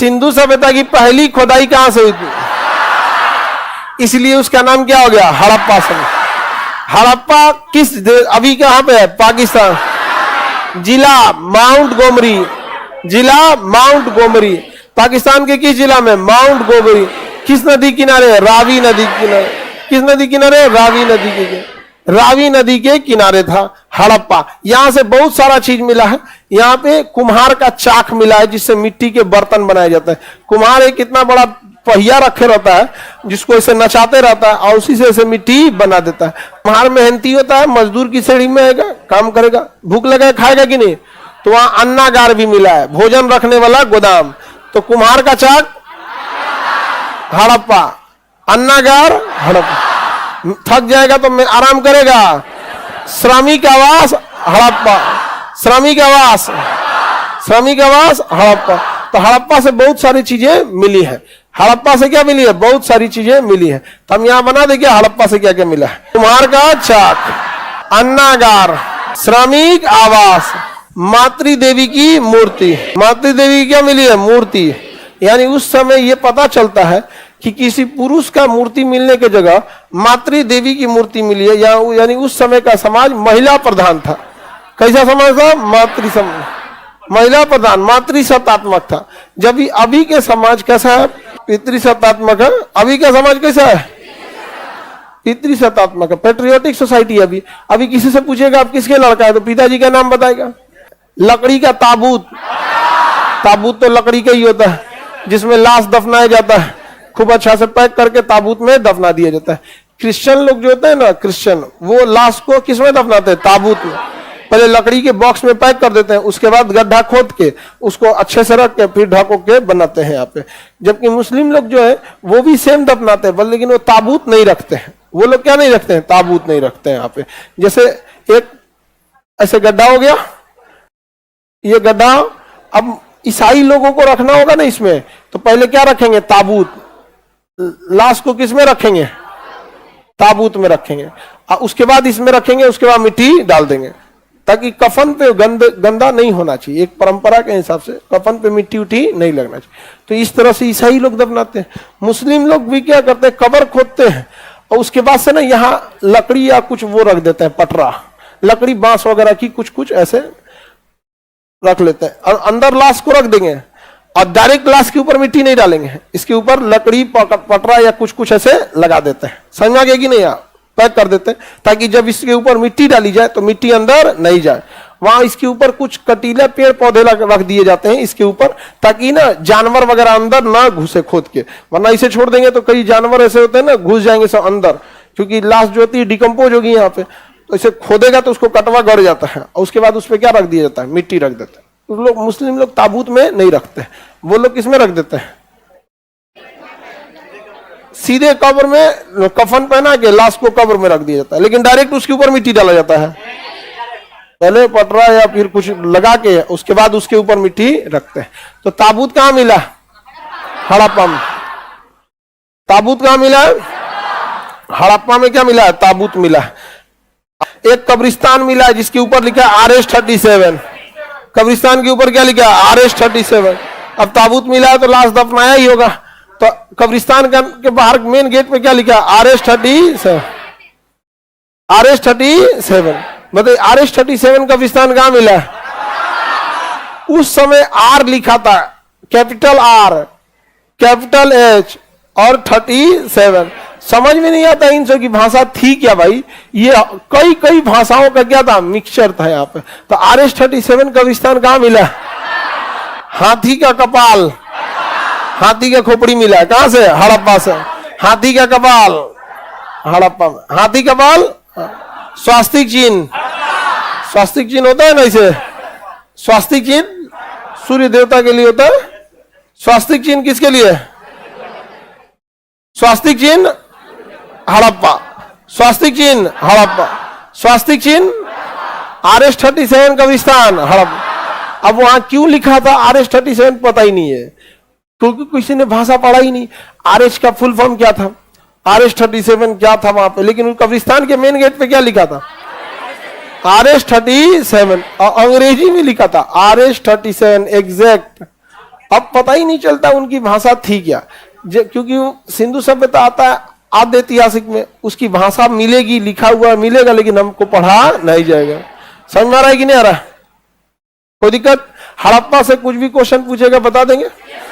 सिंधु सभ्यता की पहली खोदाई कहां से हुई थी, इसलिए उसका नाम क्या हो गया, हड़प्पा सभ्यता। हड़प्पा किस अभी कहां पे है, पाकिस्तान। जिला माउंट गोमरी, जिला माउंट गोमरी, पाकिस्तान के किस जिला में, माउंट गोमरी। किस नदी किनारे, रावी नदी किनारे। किस नदी किनारे, रावी नदी के, रावी नदी के किनारे था हड़प्पा। यहां से बहुत सारा चीज मिला है। यहाँ पे कुम्हार का चाक मिला है जिससे मिट्टी के बर्तन बनाए जाते हैं। कुम्हार एक कितना बड़ा पहिया रखे रहता है जिसको ऐसे नचाते रहता है और उसी से ऐसे मिट्टी बना देता है। कुम्हार मेहनती होता है, मजदूर की श्रेणी में आएगा, काम करेगा, भूख लगा खाएगा कि नहीं। तो वहां अन्नागार भी मिला है, भोजन रखने वाला गोदाम। तो कुम्हार का चाक हड़प्पा, अन्नागार हड़प्पा। थक जाएगा तो आराम करेगा, श्रमिक आवास हड़प्पा, श्रमिक आवास, श्रमिक आवास हड़प्पा। तो हड़प्पा से बहुत सारी चीजें मिली है। हड़प्पा से क्या मिली है, बहुत सारी चीजें मिली है। तो हम यहां बना देंगे हड़प्पा से क्या क्या मिला है। कुम्हार का चाक, अन्नागार, श्रमिक आवास, मातृ देवी की मूर्ति। मातृ देवी की क्या मिली है, मूर्ति। यानी उस समय यह पता चलता है कि किसी पुरुष का मूर्ति मिलने की जगह मातृ देवी की मूर्ति मिली है। यानी उस समय का समाज महिला प्रधान था। कैसा समाज था, मातृ समाज, महिला प्रधान, मातृसत्तात्मक था। जब अभी के समाज कैसा है, पितृसत्तात्मक है। अभी का समाज कैसा है, पितृसत्तात्मक है, पेट्रियोटिक सोसाइटी। अभी किसी से पूछेगा आप किसके लड़का है तो पिताजी का नाम बताएगा। लकड़ी का ताबूत, ताबूत तो लकड़ी का ही होता है जिसमें लाश दफनाया जाता है, खूब अच्छा से पैक करके ताबूत में दफना दिया जाता है। क्रिश्चियन लोग जो होते हैं ना, क्रिश्चियन, वो लाश को किस में दफनाते हैं, ताबूत में। पहले लकड़ी के बॉक्स में पैक कर देते हैं, उसके बाद गड्ढा खोद के उसको अच्छे से रख के फिर ढको के बनाते हैं यहाँ पे। जबकि मुस्लिम लोग जो है वो भी सेम दफनाते हैं, लेकिन वो ताबूत नहीं रखते हैं। वो लोग क्या नहीं रखते हैं, ताबूत नहीं रखते हैं यहाँ पे। जैसे एक ऐसे गड्ढा हो गया, ये गड्ढा, अब ईसाई लोगों को रखना होगा ना इसमें, तो पहले क्या रखेंगे, ताबूत। लाश को किस में रखेंगे, ताबूत में रखेंगे। उसके बाद इसमें रखेंगे, उसके बाद मिट्टी डाल देंगे ताकि कफन पे गंदा नहीं होना चाहिए। एक परंपरा के हिसाब से कफन पे मिट्टी उठी नहीं लगना चाहिए। तो इस तरह से ईसाई लोग दफनाते हैं। मुस्लिम लोग भी क्या करते हैं, कब्र खोदते हैं और उसके बाद से ना यहाँ लकड़ी या कुछ वो रख देते हैं, पटरा, लकड़ी, बांस वगैरह की कुछ कुछ ऐसे रख लेते हैं और अंदर लाश को रख देंगे और डायरेक्ट लाश के ऊपर मिट्टी नहीं डालेंगे, इसके ऊपर लकड़ी, पटरा या कुछ कुछ ऐसे लगा देते हैं। समझ आ गया कि नहीं, पैक कर देते हैं ताकि जब इसके ऊपर मिट्टी डाली जाए तो मिट्टी अंदर नहीं जाए। वहां इसके ऊपर कुछ कटीले पेड़ पौधे रख दिए जाते हैं इसके ऊपर, ताकि ना जानवर वगैरह अंदर ना घुसे खोद के, वरना इसे छोड़ देंगे तो कई जानवर ऐसे होते हैं ना, घुस जाएंगे सब अंदर, क्योंकि लाश जो होती है डिकम्पोज होगी यहाँ पे, तो इसे खोदेगा तो उसको कटवा गड़ जाता है और उसके बाद उस पर क्या रख दिया जाता है, मिट्टी रख देते हैं। तो लोग, मुस्लिम लोग ताबूत में नहीं रखते, वो लोग किसमें रख देते हैं, सीधे कब्र में कफन पहना के लाश को कब्र में रख दिया जाता है, लेकिन डायरेक्ट उसके ऊपर मिट्टी डाला जाता है। पहले पटरा या फिर कुछ लगा के उसके बाद उसके ऊपर मिट्टी रखते हैं। तो ताबूत कहां मिला, हड़प्पा में। ताबूत कहां मिला है, हड़प्पा में क्या मिला है, ताबूत मिला है। एक कब्रिस्तान मिला है जिसके ऊपर लिखा है RH-37, कब्रिस्तान के ऊपर क्या लिखा है, RH-37। अब ताबूत मिला है तो लाश दफनाया ही होगा, तो कब्रिस्तान के बाहर मेन गेट पे क्या लिखा है, RH-37, RH-37। मतलब RH-37 कब्रिस्तान कहां मिला है, उस समय R लिखा था, कैपिटल R, कैपिटल H और 37। समझ में नहीं आता इन सब की भाषा थी क्या भाई, ये कई कई भाषाओं का क्या था, मिक्सचर था यहाँ पे। तो RH-37 कब्रिस्तान कहां मिला, हाथी का कपाल, हाथी का खोपड़ी मिला है, कहां से, हड़प्पा से। हाथी का कपाल हड़प्पा में, हाथी का बाल, स्वास्तिक चिन्ह, स्वास्तिक चिन्ह होता है ना, इसे स्वास्तिक चिन्ह सूर्य देवता के लिए होता है। स्वास्तिक चिन्ह किसके लिए, स्वास्तिक चिन्ह हड़प्पा, स्वास्तिक चिन्ह हड़प्पा, स्वास्तिक चिन्ह RH-37 कब्रिस्तान हड़प्पा। अब वहां क्यों लिखा था RH-37 पता ही नहीं है, क्योंकि किसी ने भाषा पढ़ा ही नहीं। RH का फुल फॉर्म क्या था, RH-37 क्या था वहां पे, लेकिन कब्रिस्तान के मेन गेट पे क्या लिखा था, RH-37, और अंग्रेजी में लिखा था RH-37 एग्जैक्ट अब पता ही नहीं चलता उनकी भाषा थी क्या, क्योंकि वो सिंधु सभ्यता आता है आद्य ऐतिहासिक में, उसकी भाषा मिलेगी, लिखा हुआ मिलेगा, लेकिन हमको पढ़ा नहीं जाएगा। समझ में आ रहा है कि नहीं आ रहा? कोई दिक्कत? हड़प्पा से कुछ भी क्वेश्चन पूछेगा बता देंगे।